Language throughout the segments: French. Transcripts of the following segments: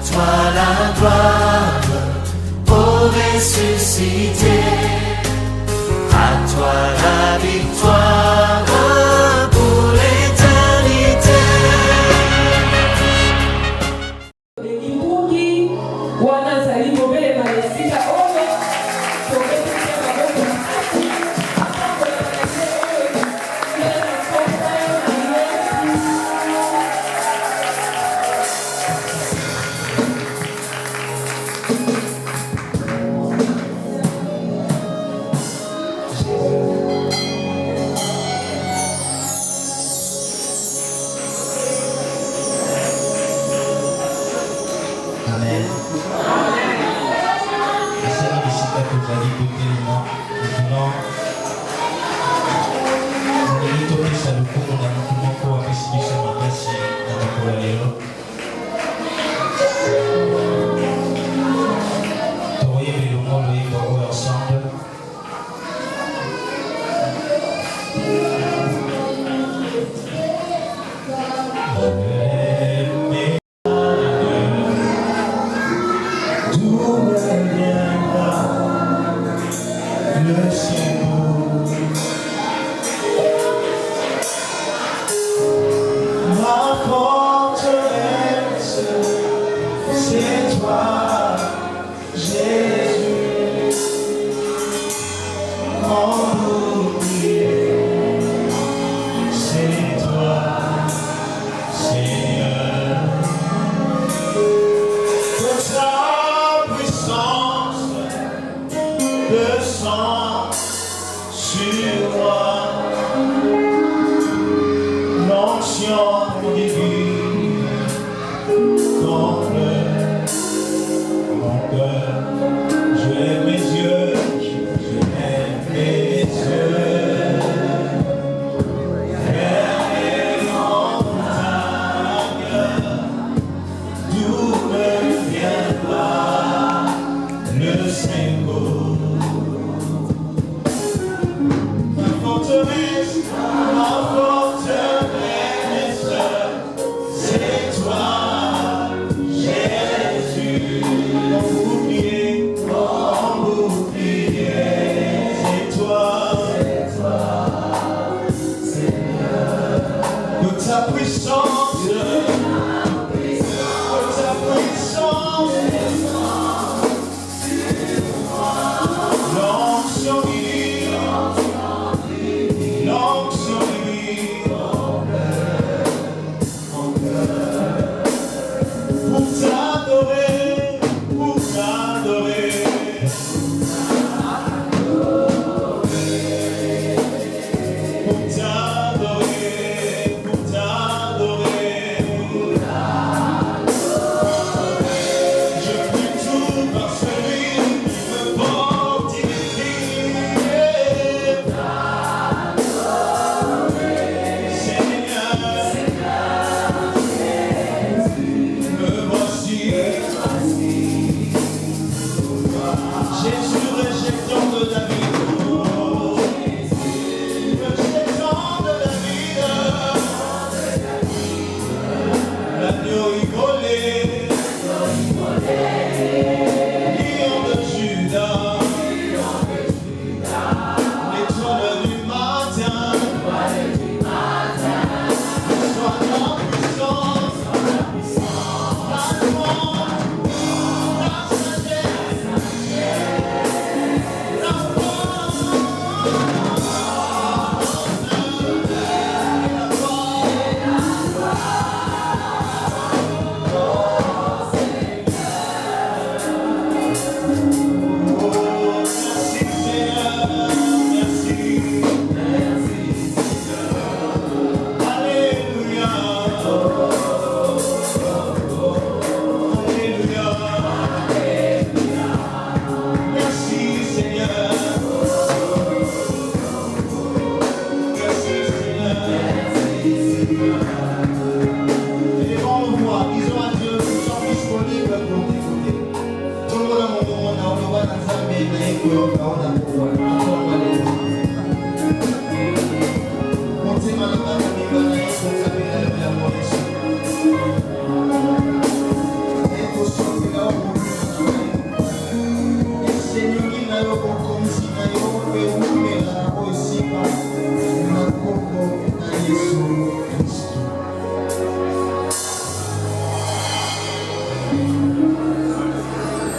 toi la gloire, ô ressuscité. À toi la victoire pour l'éternité.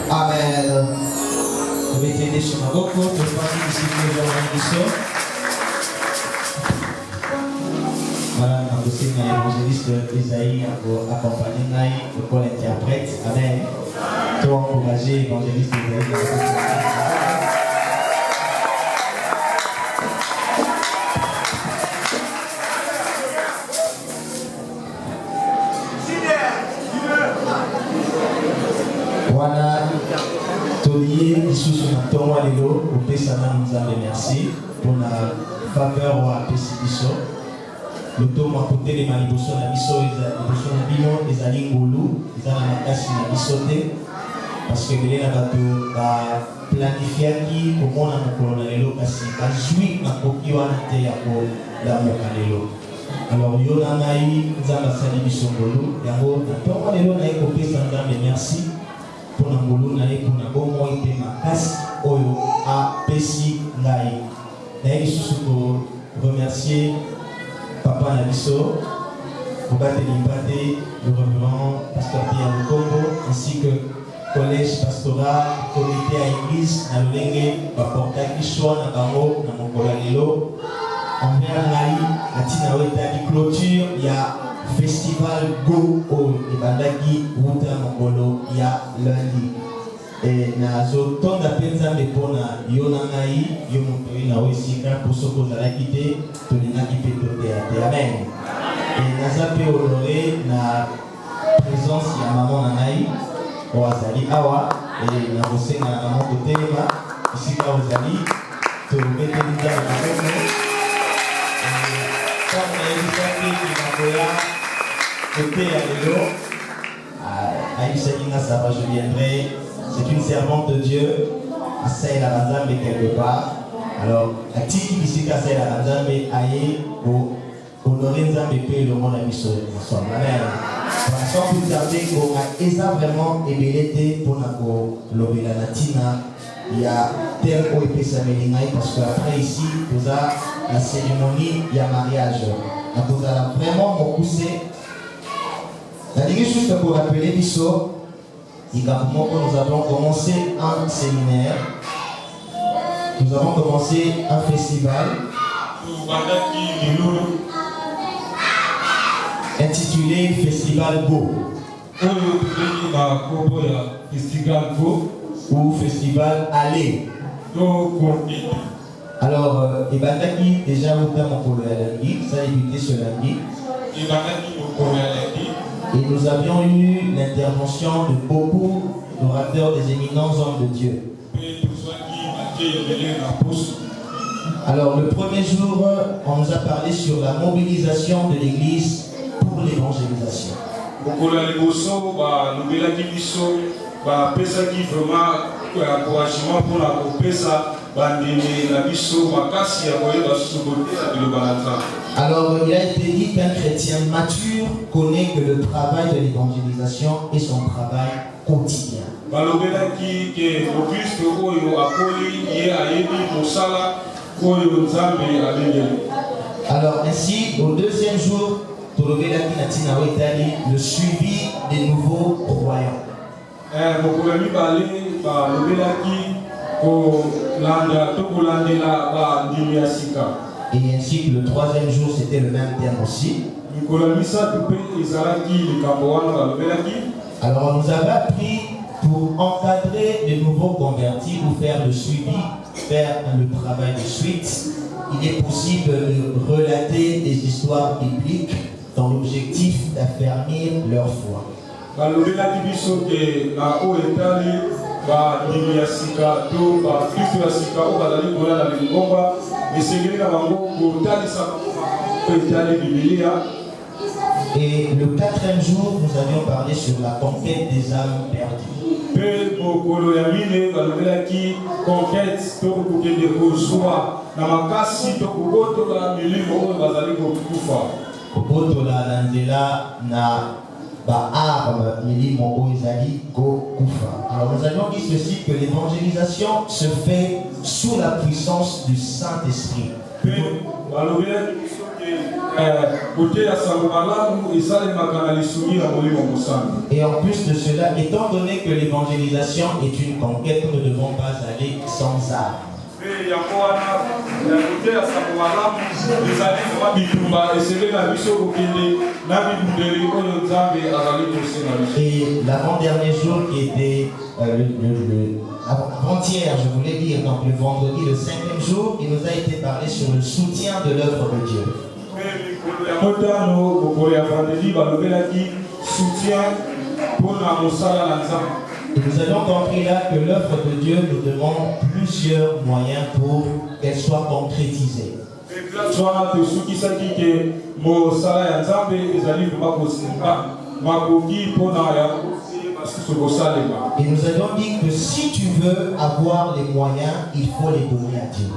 Amen. Vous mettez des sur ma beaucoup pour participer au l'émission. Voilà, on a aussi un évangéliste Isaïe pour accompagner pour l'interprète. Amen. Toi, encourager l'évangéliste Isaïe. Voilà, Tolier, Issou Sonaton, Walelo, au Pessana, nous avons merci pour la faveur au Pessibiso. Le tome à côté de Maliboso, la Biso, les Bino, les Alingolu, les Anamakasi, la Bisote, parce que les Nabato a planifié qui, comment on a mon colonel, parce qu'il a joué ma coquille en terre pour la Mokalelo. Alors, il y a un aïe, nous avons sali Bisongolo, et en gros, on a un copé sans merci. Pour la ngolo na ye pour na bongo ite makasi oyo a pesi ngai na ye lisusu ko remercier papa na biso Bobateli Mbate, le reverend pasteur Pierre Lukombo ainsi que collège pastoral comité à église na lolenge baportaki choix na bango na mokolo lelo envers ngai atina wetaki clôture ya Festival Go au Ibandaki Wuta Mongolo ya lundi. Et na zo tonda penza mepona yonangai yomoto ina wesika pour soko za lakite tolina kipeto de amen. Et naza pe honoré na présence ya maman nangai oazali awa et na bosenga na maman kotelema isika ozali to beteli za maman. Comme les qui m'ont côté à l'élo, Aïcha Lina Sava, je viendrai. C'est une servante de Dieu, à Saïla Ranzambe quelque part. Alors, à Tiki ici, à Saïla Ranzambe, aïe, au honorer Nzambe P, le monde a mis sur ensemble. Amen. Pour que vous avez qu'on a vraiment ébélité pour la Latina, il y a tel ou épée Samélingaï, parce qu'après ici, vous avez la cérémonie, il y a mariage. Donc, vous avez vraiment poussé. La dernière chose pour rappeler, Bisso, nous avons commencé un séminaire, nous avons commencé un festival intitulé Festival Go ou Festival Aller. Alors, Ibandaki déjà vous avez mon collègue lundi, ça a débuté ce lundi. Et nous avions eu l'intervention de beaucoup d'orateurs des éminents hommes de Dieu. Alors le premier jour, on nous a parlé sur la mobilisation de l'Église pour l'évangélisation. Alors il a été dit qu'un chrétien mature connaît que le travail de l'évangélisation est son travail quotidien. Alors ainsi, au deuxième jour, le suivi des nouveaux croyants. Et ainsi que le troisième jour, c'était le même terme aussi. Alors on nous avait appris pour encadrer de nouveaux convertis ou faire le suivi, faire le travail de suite. Il est possible de relater des histoires bibliques dans l'objectif d'affermir leur foi. Et le quatrième jour, nous avions parlé sur la conquête des âmes perdues. Alors nous avions dit ceci, que l'évangélisation se fait sous la puissance du Saint-Esprit. Et en plus de cela, étant donné que l'évangélisation est une conquête, nous ne devons pas aller sans armes. Et l'avant-dernier jour qui était avant-hier, je voulais dire, donc le vendredi, le 5e jour, il nous a été parlé sur le soutien de l'œuvre de Dieu. Et nous avons compris là que l'œuvre de Dieu nous demande plusieurs moyens pour qu'elle soit concrétisée. Et nous avons dit que si tu veux avoir les moyens, il faut les donner à Dieu.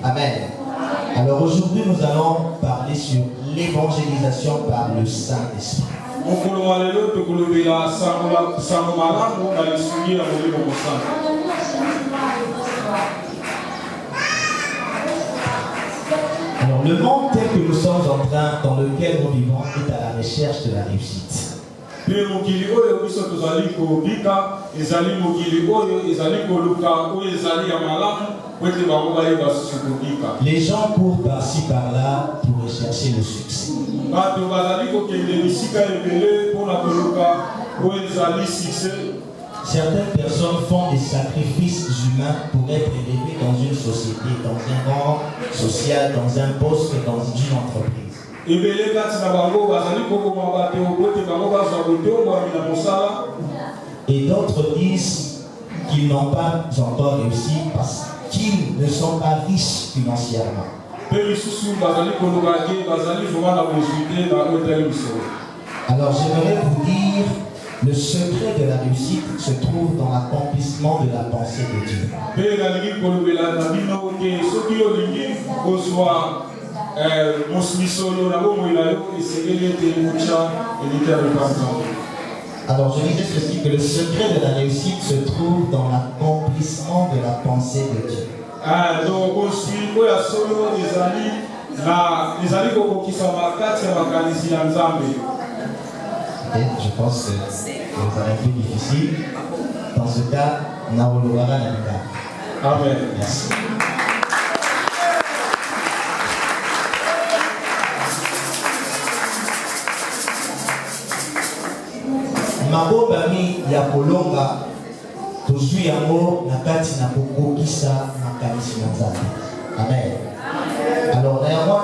Amen. Alors aujourd'hui nous allons parler sur l'évangélisation par le Saint-Esprit. Alors le monde tel que nous sommes en train, dans lequel nous vivons, est à la recherche de la réussite. Les gens courent par-ci par-là pour rechercher le succès. Certaines personnes font des sacrifices humains pour être élevées dans une société, dans un rang social, dans un poste, dans une entreprise. Et d'autres disent qu'ils n'ont pas encore réussi parce qu'ils ne sont pas riches financièrement. Alors j'aimerais vous dire, le secret de la réussite se trouve dans l'accomplissement de la pensée de Dieu. Alors je disais ceci, que le secret de la réussite se trouve dans l'accomplissement de la pensée de Dieu. Et je pense que vous avez un peu difficile. Dans ce cas, Naolowara Nabika. Amen. Merci. Mabobami ya kolonga tozwi yango na kati na kokokisa makanisi na Nzambe. Amen. Alors na yango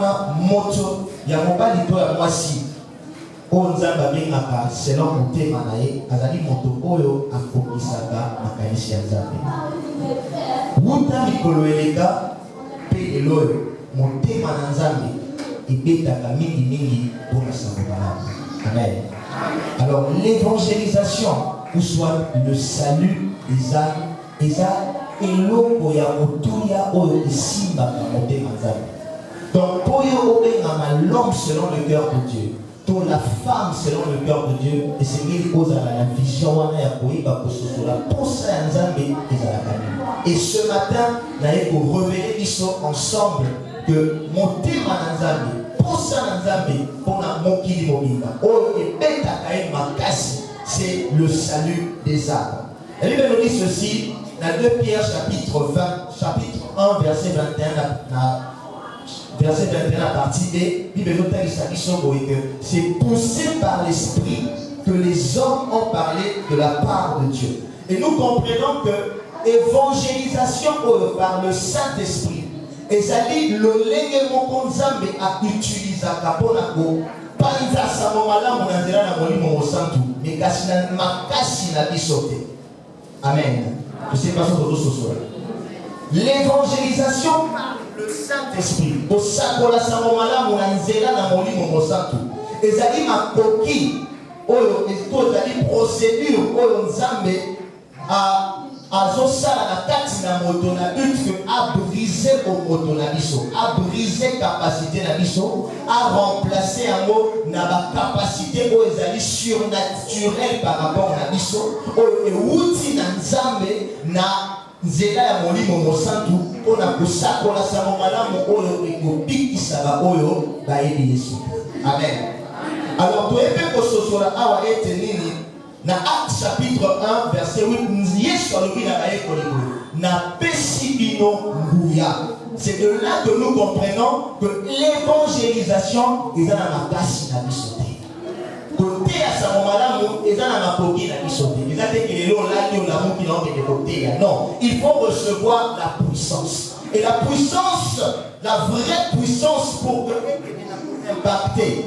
moto ya mobali to ya mwasi o Nzambe abengaka selon motema na ye azali moto oyo akokisaka makanisi ya Nzambe. Wuta mikolo eleka pe eloyo motema na Nzambe ebetaka mingi mpona sango malamu. Amen. Alors l'évangélisation ou soit le salut des âmes, eloko ya motuya oyo esimba na motema Nzambe. Donc pour l'homme selon le cœur de Dieu, pour la femme selon le cœur de Dieu, et c'est qu'il cause à la vision wana ya koyeba kososola posa ya Nzambe ezalaka nini. Et ce matin, naye ko révéler biso ensemble que motema na Nzambe c'est le salut des âmes. La Bible nous dit ceci dans 2 Pierre chapitre 1 verset 21 à partir B. Bible nous dit que c'est poussé par l'esprit que les hommes ont parlé de la part de Dieu. Et nous comprenons que évangélisation par le Saint-Esprit ezali lolenge moko Nzambe akutilizaka mpona kopanza sango malamu na nzela na molimo mosantu mais kasi na makasi na biso te. Amen. Je sais pas si vous sosola. L'évangélisation par le Saint-Esprit kosakola sango malamu na nzela na molimo mosantu ezali makoki oyo ezali procédure oyo Nzambe azosala na kati na moto na but que a brisé au moto na biso, a brisé capacité na biso, a remplacé yango na ba capacité oyo ezali surnaturelle par rapport na biso oyo ewuti na nzambe na nzela ya molimo mosantu mpona kosakola sango malamu oyo ekobikisa baoyo bayebi Yesu. Amen. Alors toyebi kososola awa ete nini na Acte chapitre 1 verset 8 Yesu alobi na bayekoli na pesi bino nguya. C'est de là que nous comprenons que l'évangélisation est dans la makasi na biso te. Côté à sango malamu est dans la makoki na biso te. Ils ont dit que les lots là qui ont l'amour qui n'ont que côté. Non, il faut recevoir la puissance. Et la puissance, la vraie puissance pour que impacter.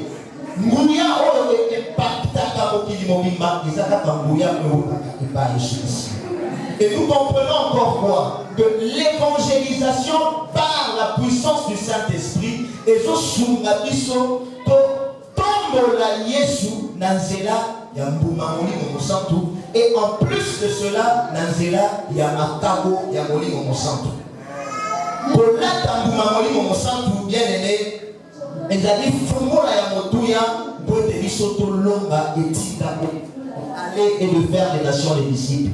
Nguya oyo impactaka mokili mobimba ezaka nguya oyo epa Jésus. Et nous comprenons encore quoi? Que l'évangélisation par la puissance du Saint-Esprit ezosunga biso to tombola Yesu na nzela ya mbuma molimo mosantu et en plus de cela na nzela ya makabo ya molimo mosantu. Kolata mbuma molimo mosantu bien aimé ezali fungola ya motuya pour te biso to longa etika aller et de faire des nations les disciples.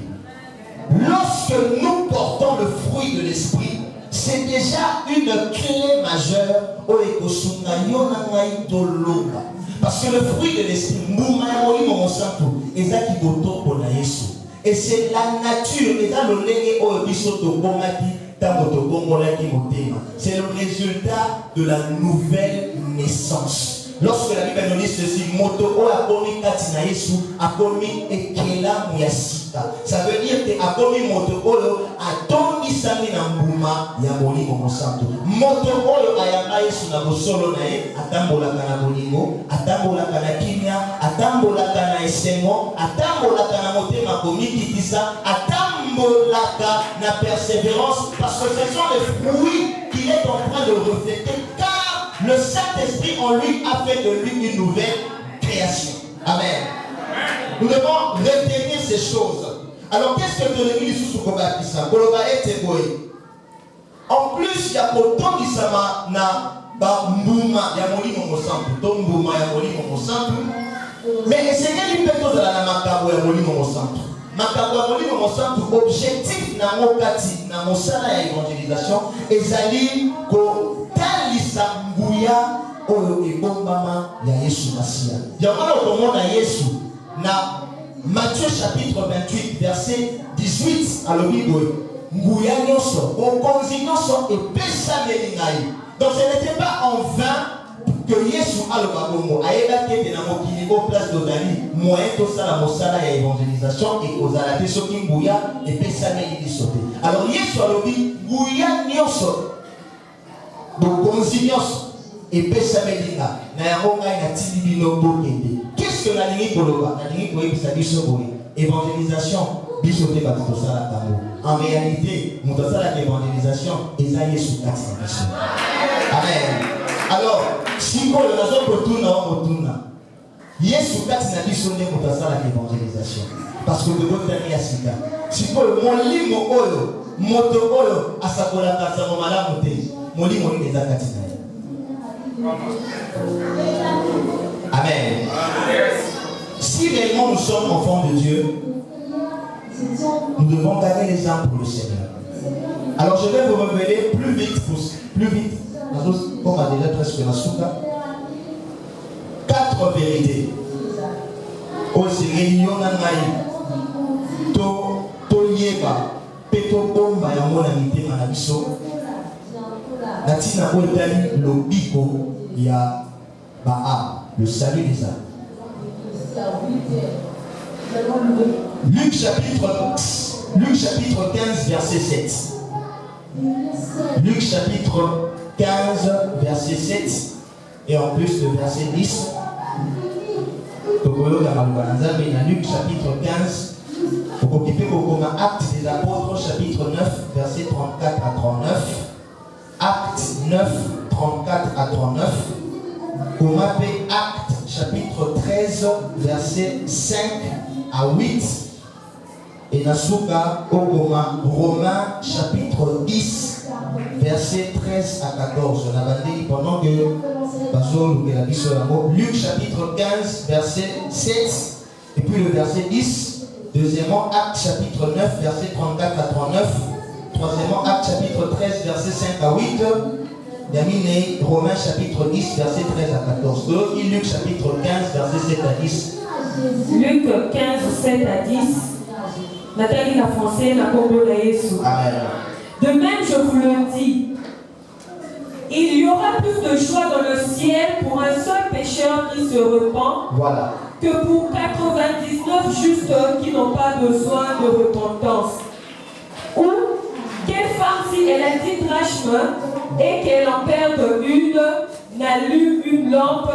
Lorsque nous portons le fruit de l'esprit, c'est déjà une clé majeure au ekosunga yona ngai to longa. Parce que le fruit de l'esprit, mbuma ya molimo mosantu ezaki boto pona Yesu. Et c'est la nature, eza lolenge oyo biso to bomaki. C'est le résultat de la nouvelle naissance. Lorsque la Bible nous dit ceci, moto o akomi katina Yesu, akomi ekela muyasika. Ça veut dire que akomi moto oyo atongi sami na mbuma ya molimo mosantu. Moto oyo ayanga Yesu na bosolo na ye, atambolaka na bolingo, atambolaka na kimia, atambolaka na esengo, atambolaka na motema komikitisa, atambolaka na persévérance, parce que ce sont les fruits qu'il est en train de refléter, car le Saint-Esprit en lui a fait de lui une nouvelle création. Amen. Nous devons retenir ces choses. Alors qu'est-ce que tu dis sur Kobakisa? En plus, il y a autant qui s'ama na mbuma ya molimo mosantu, tombuma ya molimo mosantu. Mais essayez de faire la makabo ya molimo mosantu. Makabo ya molimo mosantu, objectif na mokati na mosala ya évangélisation ezali ko talisa nguya oyo ebombama ya Yesu Masia. Yango komona Yesu na Matthieu chapitre 28 verset 18 alobi boye nguya nyonso okonzi nyonso epesameli ngai. Donc ce n'était pas en vain que Yesu aloba bongo ayebaki ete na mokili au place d'ozali moyen tosala mosala ya évangélisation et ozala te soki nguya epesameli biso te. Alors Yesu alobi nguya nyonso bokonzi nyonso epesameli nga na yango ngai natindi bino bokende. Qu'est-ce que nalingi koloba? Nalingi koyebisa biso boye évangélisation biso te bato tosalaka ngo. En réalité moto asalaka évangélisation eza Yesu kati na biso. Amen. Alors sikoyo nazokotuna wa motuna Yesu kati na biso nde moto asalaka évangélisation, parce que tobotani ya sika sikoyo molimo oyo moto oyo asakolaka sango malamu te molimo nini eza kati na ye. Amen. Si réellement nous sommes enfants de Dieu, nous devons gagner les âmes pour le Seigneur. Alors je vais vous révéler plus vite, comme a déjà presque la souka, 4 vérités. Au Seigneur, to yeba, peto bomba ya mona mitema na biso. Natina otali lobiko ya Ba'a, le salut des âmes. Luc chapitre 15 verset 7. Luc chapitre 15 verset 7 et en plus le verset 10. Luc chapitre 15. Pour occuper comme acte des apôtres chapitre 9 verset 34 à 39. Acte 9 34 à 39. Pour m'appeler acte chapitre 13 verset 5 à 8. Et Nasuka Okoma, Romains chapitre 10, versets 13 à 14. On a bandé pendant que Luc chapitre 15, verset 7, et puis le verset 10. Deuxièmement, Actes chapitre 9, verset 34 à 39. Troisièmement, Actes chapitre 13, verset 5 à 8. Yamine, Romains chapitre 10, verset 13 à 14. Et Luc chapitre 15, verset 7 à 10. Luc 15, 7 à 10. Nathalie la française, la Congo la Yesu. Amen. De même, je vous le dis, il y aura plus de joie dans le ciel pour un seul pécheur qui se repent, Voilà, que pour 99 justes qui n'ont pas besoin de repentance. Ou, quelle femme, si elle a 10 drachmes et qu'elle en perde une, n'allume une lampe,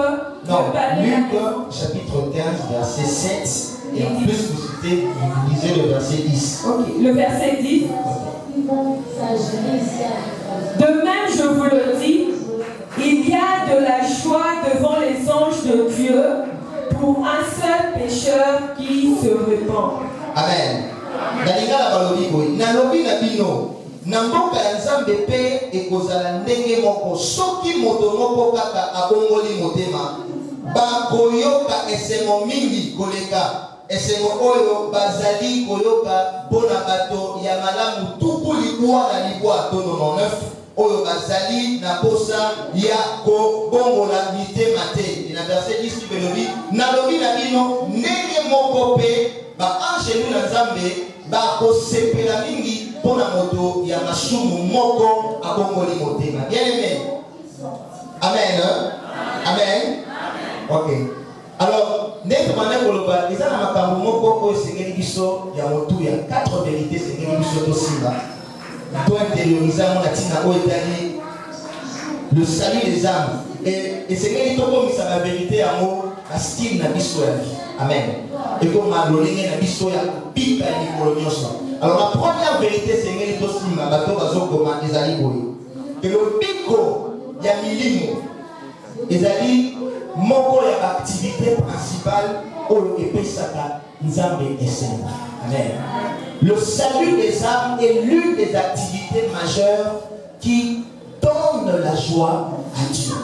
non, ne balaye Luc chapitre 15, verset 7, et en plus vous lisez le verset 10. Ok, le verset 10. De même, je vous le dis, il y a de la joie devant les anges de Dieu pour un seul pécheur qui se repent. Amen. Nalinga la balobi boy. Nalobi na bino. Na mboka ya Nzambe pe ekozala ndenge moko. Soki moto moko kaka abongoli motema, bakoyoka esengo mingi koleka. Esengo oyo bazali koyoka bona bato ya malamu tuku libwa na libwa to 99 oyo bazali na posa ya kobongola mitema te. Na verset 10 kibelobi nalobi na bino ndenge moko pe ba angelu na Nzambe bakosepela mingi mpona moto ya masumu moko abongoli motema. Bien aimé. Amen. Amen. Ok. Alors, ndenge mane koloba eza na makambo moko oyo esengeli biso ya motuya 4 vérités esengeli biso tosimba to intérioriser yango na ntina oyo etali le salut des âmes et esengeli tokomisa bavérité yango na style na biso ya vie. Amen. Ekoma lolenge na biso ya kopika ya mikolo nyonso. Alors la première vérité esengeli tosimba bato bazokoma ezali boye ke lobiko ya milimo ezali moko ya activité principale oyo epesaka Nzambe esenga. Amen. Le salut des âmes est l'une des activités majeures qui donne la joie à Dieu.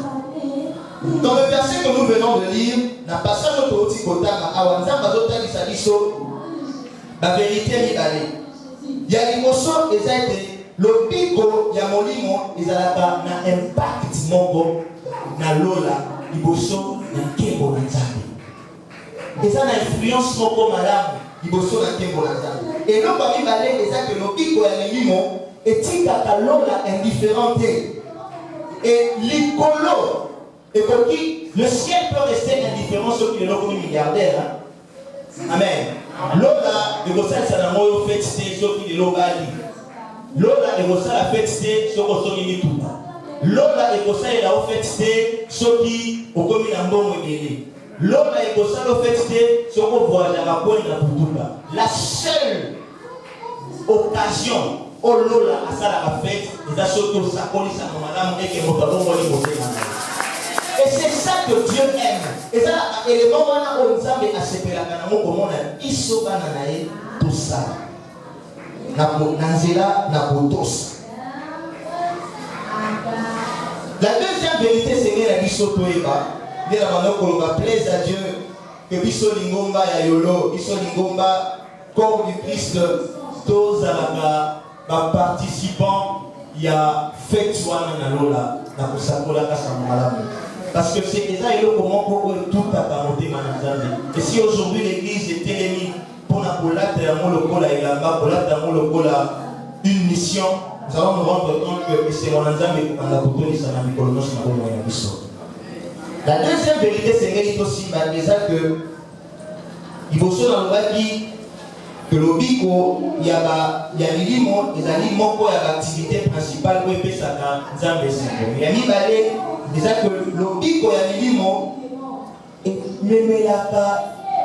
Dans le verset que nous venons de lire, na passage autoti kotanga awa Nzambe azotalisa biso la vérité mibale. Ya liboso eza ete lobiko ya molimo ezalaka na impact moko na lola liboso na nkembo na Nzambe. Eza na influence moko malamu liboso na nkembo na Nzambe. Eloko mibale eza ke lobiko ya molimo etikaka lola indifférent te. Et likolo ekoki le ciel peut rester indifférent sur le lokomi milliardaire. Hein? Amen. Lola ekosalisa na moyo fete te soki lobali. Lola ekosala fete te soko songi mituka. Lola ekosalela ofete te soki okomi na mbongo ebele. Lola ekosala ofete te soko voyagaka poni na butuka. La seule occasion o lola asalaka fete eza soki osakolisa na malamu eke moto abongoli motema na ye. Et c'est ça que Dieu aime. Et ça, l'élément où Nzambe a sepelaka na moko mona biso bana na ye tosala. Na nzela na kotosa. La deuxième vérité, c'est que la biso toeba. Nde na bando koloba plaise à Dieu que biso lingomba ya yolo, biso lingomba corps du Christ tozalaka ba participants ya fête wana na lola na kosakola kasa malamu. Parce que c'est déjà comment tout a monté Manazambi. Et si aujourd'hui l'église est télémise pour la une mission, nous allons nous rendre compte que c'est Manazambi qui a coupé la deuxième vérité, c'est que il faut se dire que le bico, il y a l'ilimo, il y a l'activité principale pour faire ça. Il y a déjà que le bico ya milimo memelaka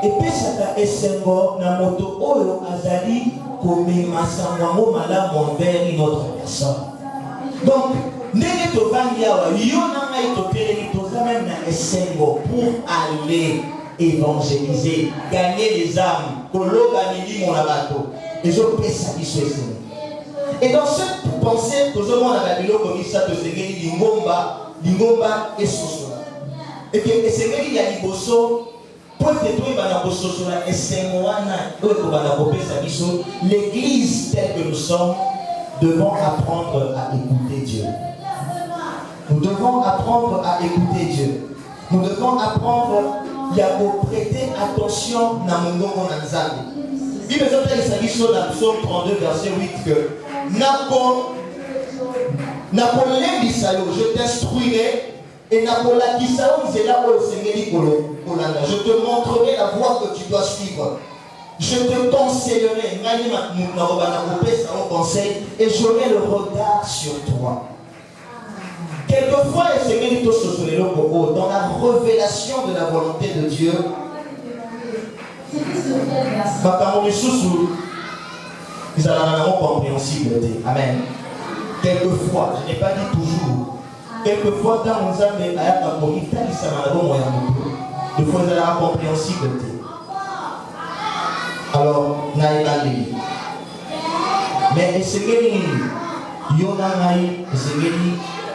epesaka esengo na moto oyo azali komema sango malamu envers une autre personne. Donc ndenge tovandi awa yo na ngai totelemi toza même na esengo pour aller évangéliser, gagner les âmes, koloba milimo na bato. Et je pèse sa vie sur les Seigneur. Et dans cette pensée, tout le monde a Babylone comme ça, que c'est l'ingomba et sosola. Et que c'est qu'il y a des bossos, pour que tout le monde a sosola et c'est moi, l'église telle que nous sommes, devons apprendre à écouter Dieu. Nous devons apprendre à écouter Dieu. Nous devons apprendre à prêter attention à mon nom en Nzambe. Il me semble que c'est dans le psaume 32, verset 8 que je t'instruirai et je te montrerai la voie que tu dois suivre. Je te conseillerai et j'aurai le regard sur toi. Quelquefois, dans la révélation de la volonté de Dieu, ils ont compréhensible. Amen. Quelquefois, je n'ai pas dit toujours. Quelquefois, dans nos âmes, il y a des fois, ils ont compréhensible. Alors, mais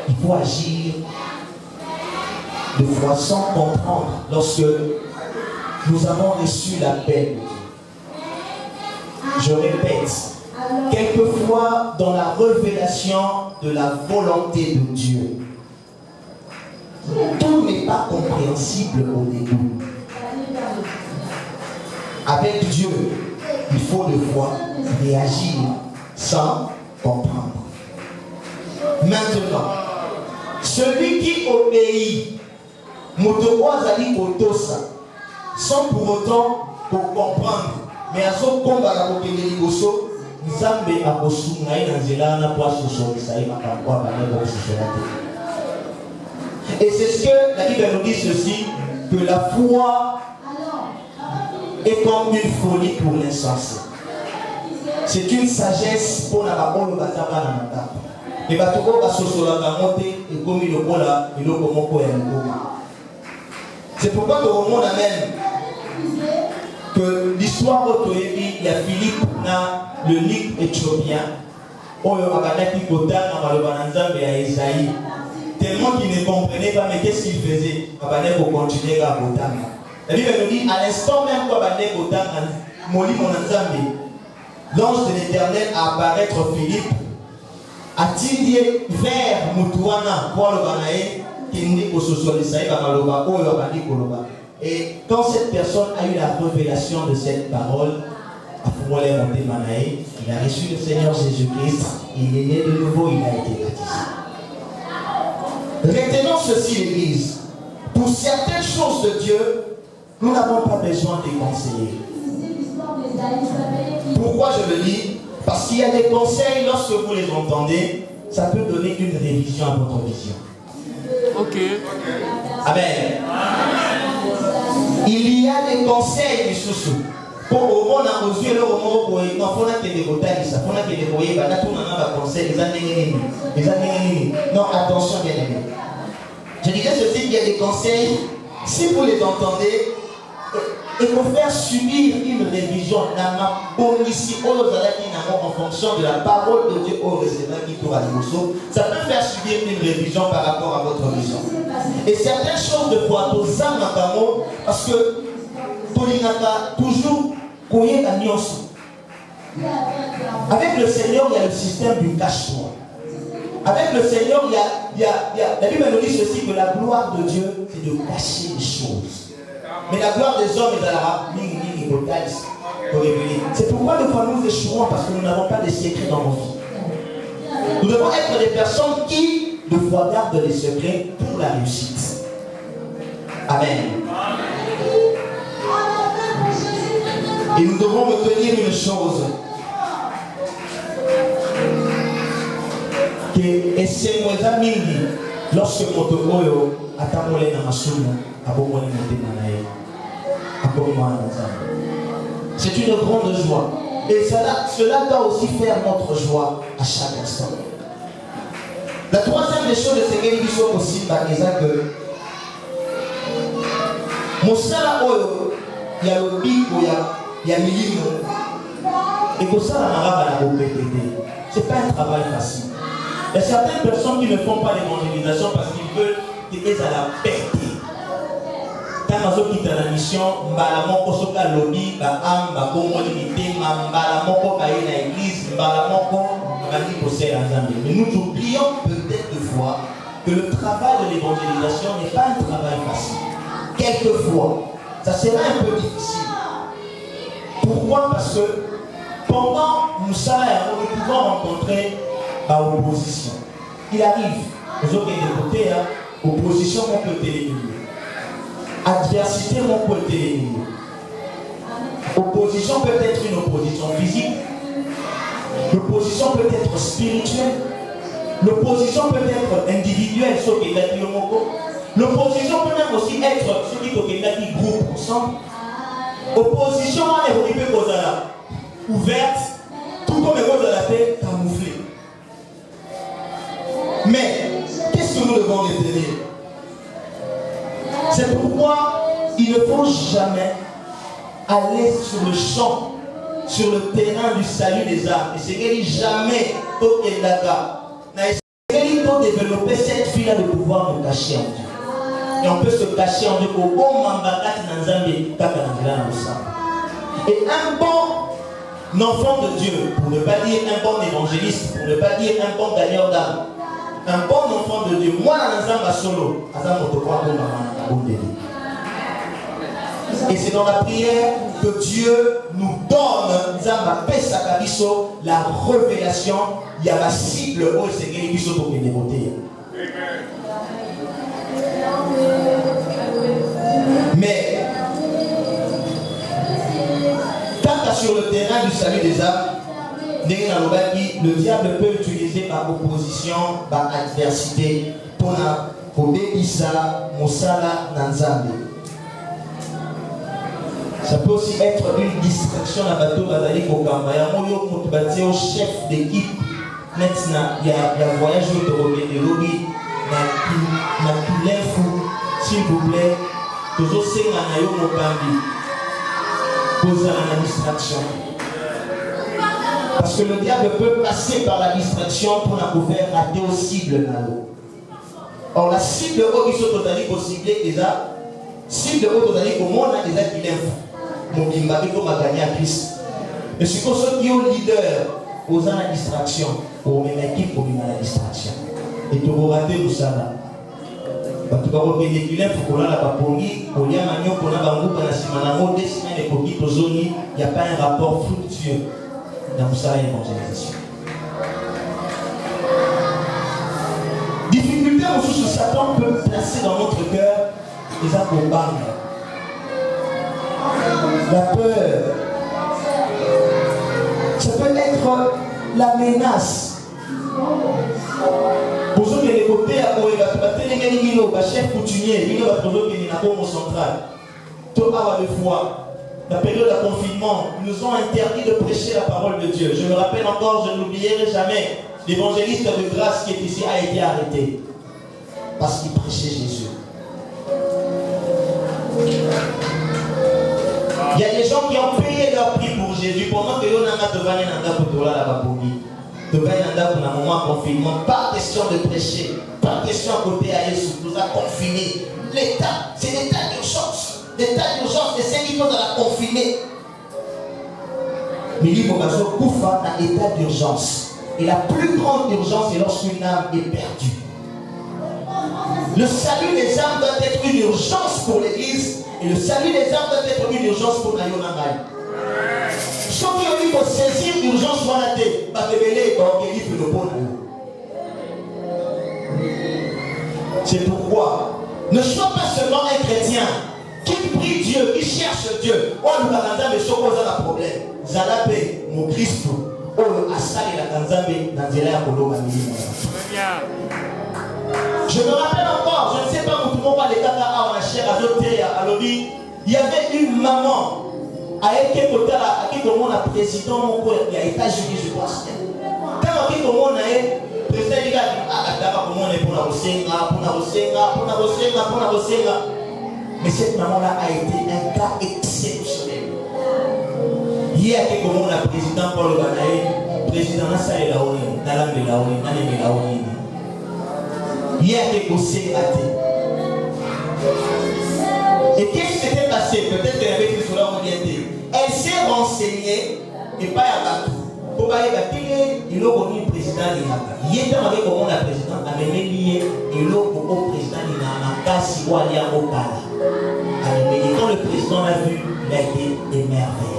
il faut agir de foi sans comprendre lorsque nous avons reçu la paix. Je répète, quelquefois dans la révélation de la volonté de Dieu, tout n'est pas compréhensible au début. Avec Dieu, il faut de foi réagir sans comprendre. Maintenant, celui qui obéit, sans pour autant pour comprendre, mais à ce combat la et c'est ce que la Bible nous dit ceci, que la foi est comme une folie pour l'insensé. C'est une sagesse pour la parole. Et c'est pourquoi dans le monde même que l'histoire il y a Philippe, le Ligue éthiopien, tellement qu'il ne comprenait pas, mais qu'est-ce qu'il faisait? Pour continuer à voter. La Bible nous dit, à l'instant même, l'ange de l'Éternel a apparaître Philippe, a-t-il dit vers Moutouana pour le Banaï, et quand cette personne a eu la révélation de cette parole, il a reçu le Seigneur Jésus-Christ, il est né de nouveau, il a été baptisé. Retenons ceci, l'Église. Pour certaines choses de Dieu, nous n'avons pas besoin de conseiller. Pourquoi je le dis? Parce qu'il y a des conseils, lorsque vous les entendez, ça peut donner une révision à votre vision. Ok. Amen. Il y a des conseils du sous-sous. Pour au monde à aux yeux, le moment où il faut que les conseils, non, attention, bien aimé. Je disais ceci, il y a des conseils, si vous les entendez, il faut faire subir une révision en fonction de la parole de Dieu au receveur qui tourne à l'immoso. Ça peut faire subir une révision par rapport à votre vision. Et certaines choses de foi, parce que toujours avec le Seigneur, il y a le système du cache-toi. Avec le Seigneur, il y a la Bible nous dit ceci, que la gloire de Dieu, c'est de cacher les choses. Mais la gloire des hommes est dans la c'est pourquoi nous échouons, parce que nous n'avons pas de secrets dans nos vies. Nous devons être des personnes qui, de foi, gardent les secrets pour la réussite. Amen. Et nous devons retenir une chose. Que c'est moi amis, lorsque mon toyo atamole na masumu, abomole motemanae. C'est une grande joie. Et cela doit aussi faire notre joie à chaque instant. La troisième des choses de ce qu'il faut aussi, par exemple, que mon sala oyo, il y a le bic, il y a milimo. Et que ça, c'est pas un travail facile. Il y a certaines personnes qui ne font pas l'évangélisation parce qu'ils veulent qu'ils à la perte. Quand on quitte la mission, on se fait lobby, mais nous oublions peut-être de fois que le travail de l'évangélisation n'est pas un travail facile. Quelquefois, ça sera un peu difficile. Pourquoi? Parce que pendant Moussa, nous pouvons rencontrer l'opposition. Il arrive, aux autres de côté, opposition, on peut téléviser. Adversité, on peut téléviser. Opposition peut être une opposition physique. L'opposition peut être spirituelle. L'opposition peut être individuelle, ce qui est l'opposition peut même aussi être ce qui est groupe ensemble. Opposition est ouverte, tout comme elle a été camouflée. Mais qu'est-ce que nous devons retenir? C'est pourquoi il ne faut jamais aller sur le champ, sur le terrain du salut des âmes. Et c'est qu'il n'y a jamais au Kédaka. Il faut développer cette fille-là de pouvoir nous cacher en Dieu. Et on peut se cacher en Dieu au bon mambakat nanzambe kakanangela na. Et un bon enfant de Dieu, pour ne pas dire un bon évangéliste, pour ne pas dire un bon gagnant d'âme, un bon enfant de Dieu, moi nanzamba solo, azam otokwa ko mama na. Et c'est dans la prière que Dieu nous donne la révélation. Il y a la cible où c'est qu'il y a pour les dévoter. Mais quand sur le terrain du salut des âmes, le diable peut utiliser par opposition, par adversité pour Isa, Moussala, Nanzambe. Ça peut aussi être une distraction à bateau Bazali Kokamba. Il y a un chef d'équipe. Maintenant, il y a un voyage de lobby. S'il vous plaît, toujours c'est un ayo Mokambi. Poser la distraction. Parce que le diable peut passer par la distraction pour la faire rater aux cibles. Or, la cible où ils sont totalement ciblés, déjà, cible où totalement au monde, déjà qu'il est mon bimbabi comme a gagné à Christ. Mais c'est pour ceux qui ont leader, aux la distraction, pour même équipe pour la distraction. Et tu vas rater tout ça là. Tu vas revenir pour qu'on a la papongi, pour y a magnon, pour la bambou, pour la simanamo, des semaines et pour qui il n'y a pas un rapport fructueux dans ça évangélisation. Difficulté aussi que Satan peut placer dans notre cœur, les accompagne. La peur, ça peut être la menace. Pour ceux qui sont côtés à Oega, chef coutumier, il y a un central. Tout avoir de foi. La période de confinement, ils nous ont interdit de prêcher la parole de Dieu. Je me rappelle encore, je n'oublierai jamais, l'évangéliste de grâce qui est ici a été arrêté. Parce qu'il prêchait Jésus. Il y a des gens qui ont payé leur prix pour Jésus pendant que l'on a devant la devant un moment de confinement. Pas question de prêcher, pas question à côté à Jésus, nous a confinés. L'État, c'est l'état d'urgence. L'état d'urgence, c'est ceux qui sont dans la confinée. Mais il faut Koufa dans l'état d'urgence. Et la plus grande urgence, c'est lorsqu'une âme est perdue. Le salut des âmes doit être une urgence pour l'Église. Et le salut des âmes doit être une urgence pour Nayonangai. Ceux qui ont dit qu'il faut saisir l'urgence pour la tête, c'est pourquoi ne sois pas seulement un chrétien qui prie Dieu, qui cherche Dieu. On nous a mais ce qu'on a un problème. Zalape, mon Christ, on a salé la Kanzambe dans des airs pour Je me rappelle encore, je ne sais pas où tout le monde va les caca à la chair à l'hôtel, à l'objet. Il y avait une maman avec qui comment on a président il y a États-Unis, je pense. Quand on a président il a comment on est pour la mais cette maman-là a été un cas exceptionnel. Hier, comment le président Paul Banaé, président Nassale Laoni, Nalambe Laoni, Naneme Laoni. Hier, que c'est maté. Et qu'est-ce qui s'était passé? Peut-être qu'elle avait été sur la orientée. Elle s'est renseignée et pas à Batou. Pour aller bâtir, il a connu le président Linaka. Il était avec comment le président a mené lié, il a connu le président Linaka, si vous allez à Okala. Et quand le président l'a vu, il a été émerveillé.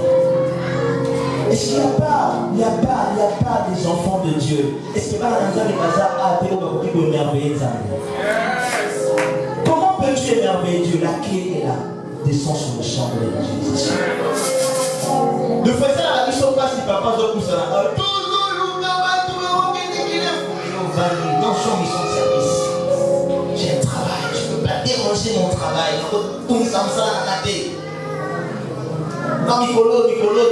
Est-ce qu'il n'y a pas des enfants de Dieu? Est-ce qu'il n'y a pas un bazar à terre pour émerveiller Zambé? Comment peux-tu émerveiller Dieu? La clé est là. Descends sur le champ de l'évangélisation. Le faisant à la mission passe, il ne va pas au ça. Dans son mission de service. J'ai un travail, je ne peux pas déranger mon travail. Tout ça me à la tête. Non, Nicolo,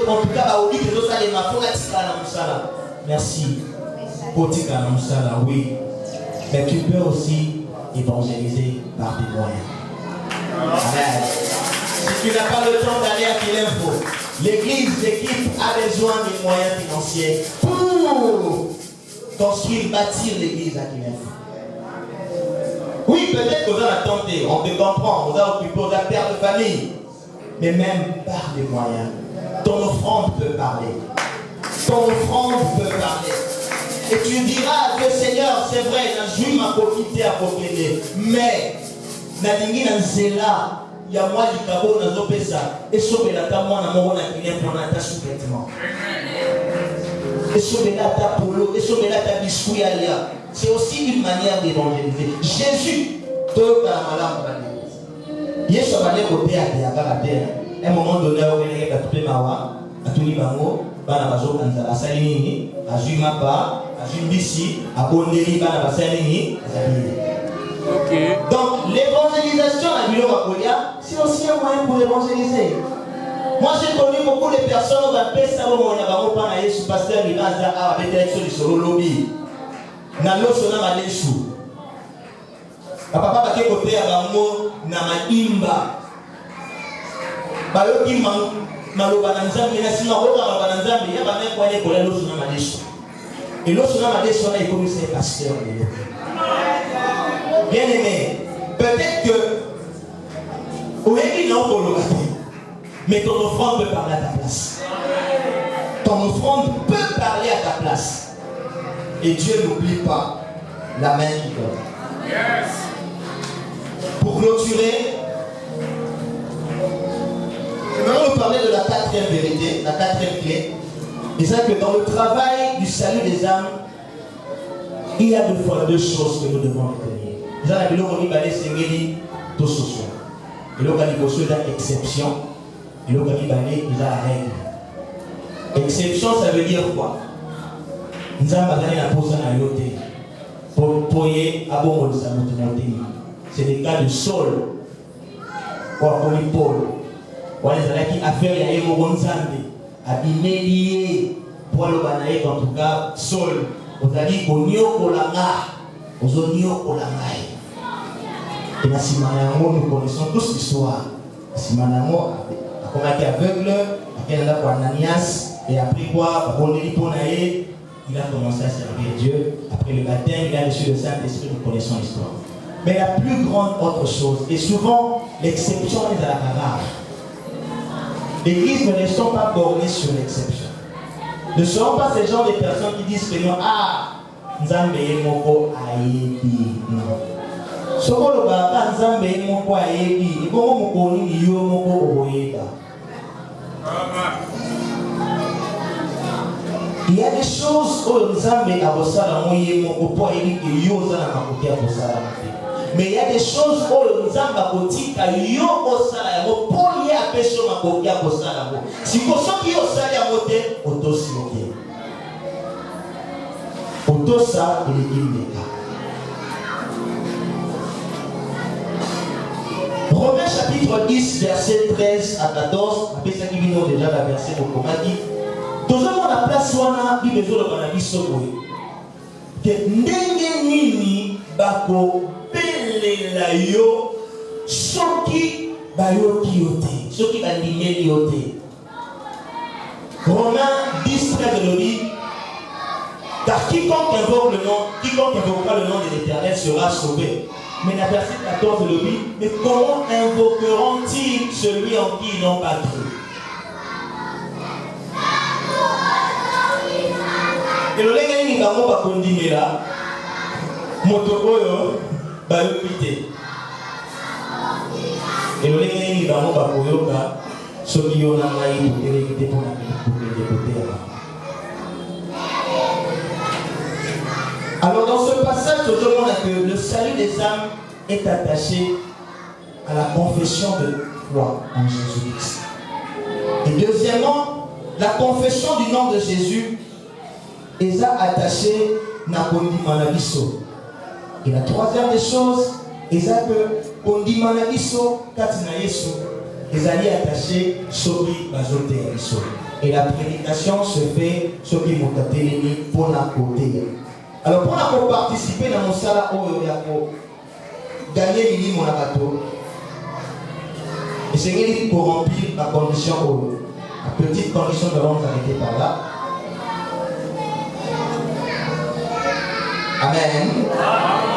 en tout cas, au lieu de ça, les mafos, merci. Potika Namsala, oui. Mais tu peux aussi évangéliser par tes moyens. Amen. Si tu n'as pas le temps d'aller à Kilemfo, l'équipe a besoin de moyens financiers pour construire, bâtir l'église à Kilemfo. Oui, peut-être que vous avez tenté, on peut comprendre, vous avez occupé, vous avez père de famille. Mais même par les moyens, ton offrande peut parler. Ton offrande peut parler. Et tu diras que Seigneur, c'est vrai, je suis ma copine à Pokélé. Mais, Nadingi Nanzela, il y a moi qui cabo dans l'opésa. Et sauver la ta moi, n'a mon qui vient prendre ta sous-vêtement. Et sauver la ta polo, et sauver la ta biscuit alia. C'est aussi une manière d'évangéliser. Jésus, toi, la malade. Yesu abale côté à terre. Un moment donné, on est à tout le mawa, à tout le bango, bana bazo kanza la salinini, à Jumapa, à Jumbisi, à Bondeli, bana basalinini. Donc l'évangélisation à Bilo Makolia, c'est aussi un moyen pour évangéliser. Moi j'ai connu beaucoup de personnes qui ont fait ça au moment où on a parlé de pasteur Libaza à la bénédiction du solo lobby. Nalo sona maleshu. Papa bake côté à bango na maimba. Bayo ki maloba na nzambe na sima ko ka maloba na nzambe ya ba me kwa le kola lo sona maleshu. Et lo sona maleshu na ikomi c'est pasteur. Bien aimé, peut-être que mais ton offrande peut parler à ta place. Ton offrande peut parler à ta place. Et Dieu n'oublie pas la main qui donne. Yes. Pour clôturer, j'aimerais vous parler de la quatrième vérité, la quatrième clé. Et c'est que dans le travail du salut des âmes, il y a deux choses que nous devons retenir. Nous avons dit que tout ce soir. Et là, il y a une exception. Et là, il y a la règle. Exception, ça veut dire quoi? Nous avons posé un yoté. Pour poyer à bon de sa montée. C'est le cas de Saul. Ou à Paul. Ou à les qui a fait les Gonzambe. Abîmé lié. Pour le banaïk, en tout cas, Saul. Vous avez dit qu'on y a Kolanga. Vous avez dit qu'on a et dans Simanamo, nous connaissons tous l'histoire. Simanamo a commencé aveugle, a Ananias, et après quoi, il a commencé à servir Dieu. Après le baptême, il a reçu le Saint-Esprit, nous connaissons l'histoire. Mais la plus grande autre chose, et souvent l'exception est à la cavale. L'Église ne restons pas bornés sur l'exception. Ne seront pas ces genres de personnes qui disent que non, Nzambe Moko Ayebi. Non. Sokolo baba Nzambe Moko Ayebi. Ibongo Mokoni ni yo Moko Oyeba. Il y a des choses où Nzambe Abosala Moye Moko Po Ayebi que yo Zana Makoki Abosala. Mais il y a des choses où Nzambe Akotika yo Osala Mo Po Ye Apesho Makoki Abosala. Si Kosoki Osala Mote Otosi Moke. Otosa et les Indéka. Romains chapitre 10, verset 13 à 14. Après ça qui vient déjà la verset pour comment dit. Tout le monde a place wana bi besoin de cannabis sokoye. Que ndenge nini bako pelela yo soki bayoki yote. Soki bandimeli yote. Romains 10, 13 de l'Obi. Car quiconque invoquera le nom de l'Éternel sera sauvé. Mais la verset 14 de l'Obi, mais comment invoqueront-ils celui en qui ils n'ont pas cru? Et le lenge nini bango bakondimela moto oyo bayokite. Et le lenge nini bango bakoyoka soki yo na ngai toteleki te mpona kokende kotela. Alors dans ce passage, je demande que le salut des âmes est attaché à la confession de foi en Jésus-Christ. Et deuxièmement, la confession du nom de Jésus est attachée à Kondimanabiso. Et la troisième des choses, est que Kondimanabiso Katina Yesu est attaché Soki Bazote Yesu. Et la prédication se fait Soki Motateleni pour la côté. Alors pour participer dans mon sala pour gagner l'île mon bateau, essayez pour remplir la condition la petite condition de l'homme arrêté par là. Amen.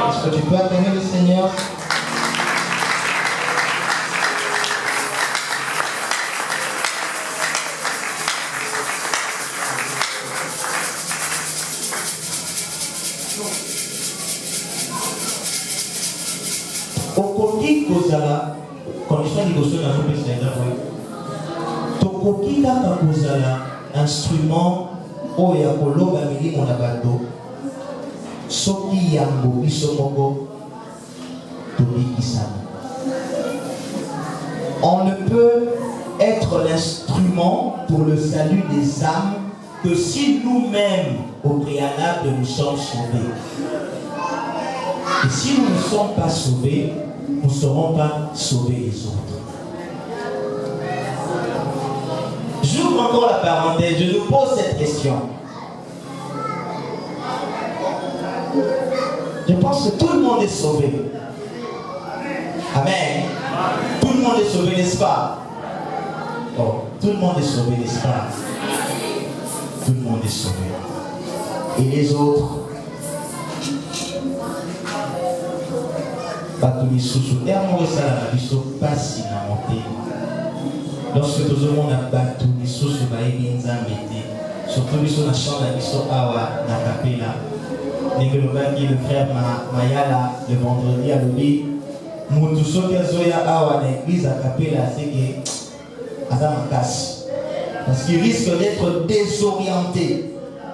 Est-ce que tu peux acclamer le Seigneur? Okoki kozala condition liboso na mopesi na ngai tokoki kaka kozala instrument oyo ya koloba milimo na bato soki yango biso moko tobikisana. On ne peut être l'instrument pour le salut des âmes que si nous-mêmes au préalable nous sommes sauvés. Et si nous ne sommes pas sauvés, nous ne serons pas sauvés les autres. J'ouvre encore la parenthèse, je nous pose cette question. Je pense que tout le monde est sauvé. Amen. Tout le monde est sauvé, n'est-ce pas? Oh, tout le monde est sauvé, n'est-ce pas? Tout le monde est sauvé. Et les autres? Lorsque tout le monde a battu les sous sur surtout les sous la chambre awa na capella, le frère Mayala le vendredi à l'obi, Moutousou Zoya awa na l'église à capella, c'est que Adam casse parce qu'il risque d'être désorienté.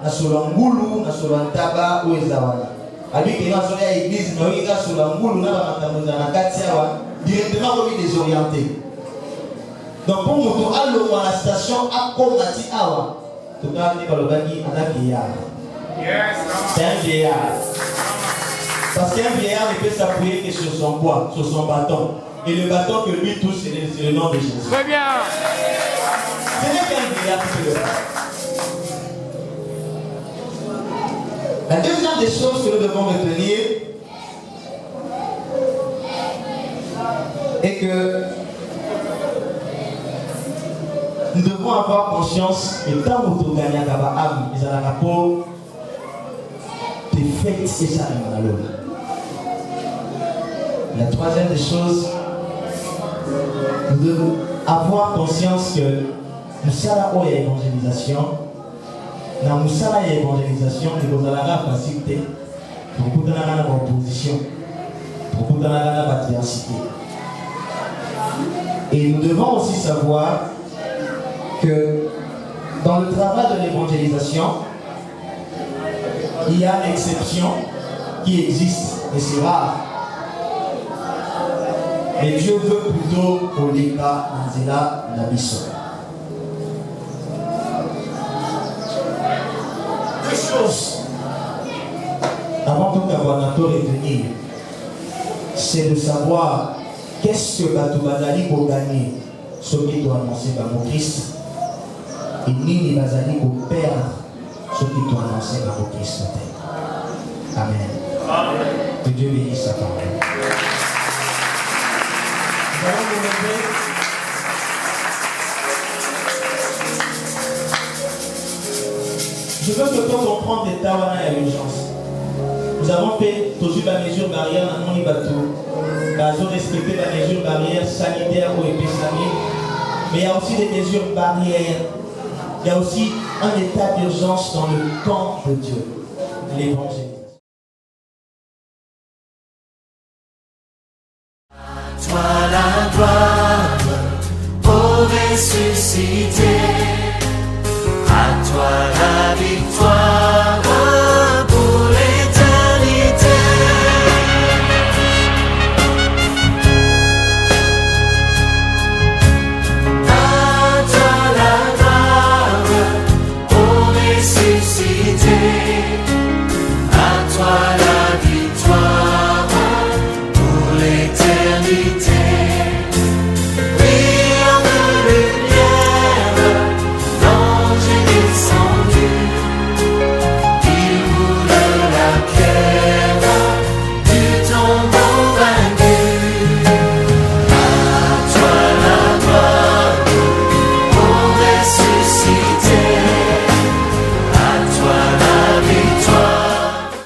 Na solangoulou, na solantaba ou ezawana. Avec les gens à l'église, nous sommes sur la moule, nous sommes directement désorientés. Donc pour nous, allons à la station à Komati Awa. Tout le monde c'est un vieillard. Parce qu'un vieillard ne peut s'appuyer que sur son poids, sur son bâton. Et le bâton que lui touche, c'est le nom de Jésus. Très bien. Ce n'est qu'un vieillard qui peut le faire. La deuxième des choses que nous devons retenir est que nous devons avoir conscience que quand vous gagnez à Kabaham, ils ont un rapport de fait et ça La troisième des choses, nous devons avoir conscience que nous sommes à l'évangélisation. Dans le salaire d'évangélisation, nous avons la facilité pour nous donner la opposition, pour nous donner la diversité. Et nous devons aussi savoir que dans le travail de l'évangélisation, il y a une exception qui existe, et c'est rare. Mais Dieu veut plutôt pour les cas Anzela Nabiso. Avant tout Kabanato retenir, c'est de savoir qu'est-ce que Batou Bazali pour gagner ce qui doit annoncer par mon Christ et Nini Bazali pour perdre ce qui doit annoncer par mon Christ. Amen. Amen. Que Dieu bénisse sa parole. Nous allons nous lever. Je veux que quand on prend des tawana à l'urgence, nous avons fait toujours la mesure barrière dans mon bateau. Nous avons respecté la mesure barrière sanitaire ou épistamique. Mais il y a aussi des mesures barrières. Il y a aussi un état d'urgence dans le camp de Dieu, l'évangile. Toi la gloire, ô ressuscité.